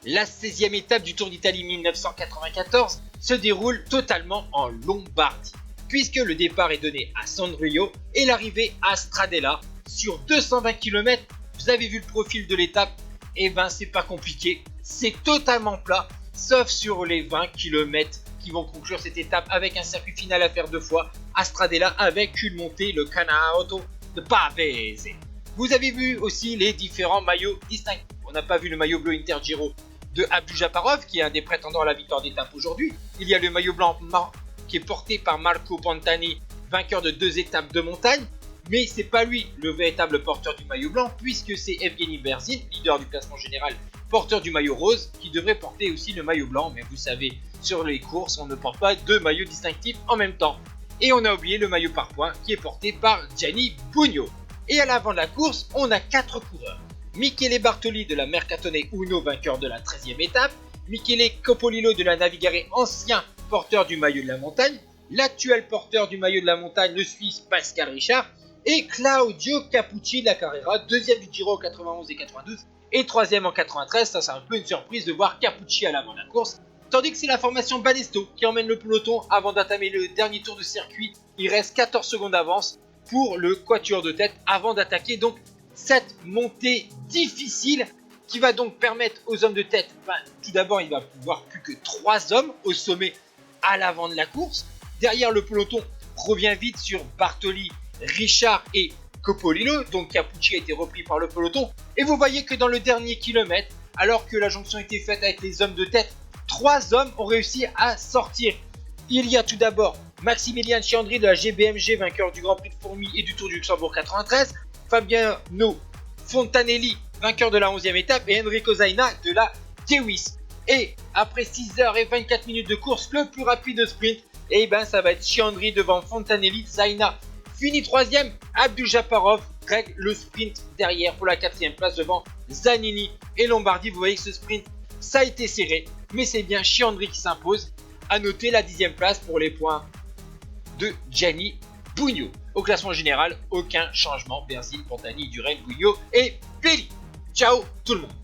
La 16e étape du Tour d'Italie 1994 se déroule totalement en Lombardie, puisque le départ est donné à Sondrio et l'arrivée à Stradella sur 220 km. Vous avez vu le profil de l'étape, et ben c'est pas compliqué, c'est totalement plat, sauf sur les 20 km qui vont conclure cette étape avec un circuit final à faire 2 fois à Stradella avec une montée, le Canauto de Pavese. Vous avez vu aussi les différents maillots distinctifs. On n'a pas vu le maillot bleu Intergiro de Abdul-Japarov qui est un des prétendants à la victoire d'étape aujourd'hui. Il y a le maillot blanc qui est porté par Marco Pantani, vainqueur de 2 étapes de montagne. Mais c'est pas lui le véritable porteur du maillot blanc, puisque c'est Evgeny Berzin, leader du classement général, porteur du maillot rose, qui devrait porter aussi le maillot blanc. Mais vous savez, sur les courses, on ne porte pas 2 maillots distinctifs en même temps. Et on a oublié le maillot par points qui est porté par Gianni Bugno. Et à l'avant de la course, on a 4 coureurs. Michele Bartoli de la Mercatone Uno, vainqueur de la 13e étape. Michele Copolillo de la Navigare, ancien porteur du maillot de la montagne. L'actuel porteur du maillot de la montagne, le Suisse Pascal Richard. Et Claudio Capucci de la Carrera, deuxième du Giro en 91 et 92 et troisième en 93. Ça, c'est un peu une surprise de voir Capucci à l'avant de la course. Tandis que c'est la formation Banesto qui emmène le peloton avant d'entamer le dernier tour de circuit. Il reste 14 secondes d'avance pour le quatuor de tête avant d'attaquer donc cette montée difficile qui va donc permettre aux hommes de tête, tout d'abord il va pouvoir plus que 3 hommes au sommet à l'avant de la course. Derrière, le peloton revient vite sur Bartoli, Richard et Copolillo, donc Capucci a été repris par le peloton. Et vous voyez que dans le dernier kilomètre, alors que la jonction était faite avec les hommes de tête, 3 hommes ont réussi à sortir. Il y a tout d'abord Maximilian Chiandri de la GBMG, vainqueur du Grand Prix de Fourmies et du Tour du Luxembourg 93, Fabiano Fontanelli, vainqueur de la 11e étape, et Enrico Zaina de la Gewis. Et après 6h24 de course, le plus rapide de sprint, et ben ça va être Chiandri devant Fontanelli. Zaina finit 3e, Abdul-Japarov règle le sprint derrière pour la 4e place devant Zanini et Lombardi. Vous voyez que ce sprint, ça a été serré, mais c'est bien Chiandri qui s'impose. À noter la 10e place pour les points de Gianni Bugno. Au classement général, aucun changement. Berzin, Pantani, Duren, Guyot et Belli. Ciao tout le monde.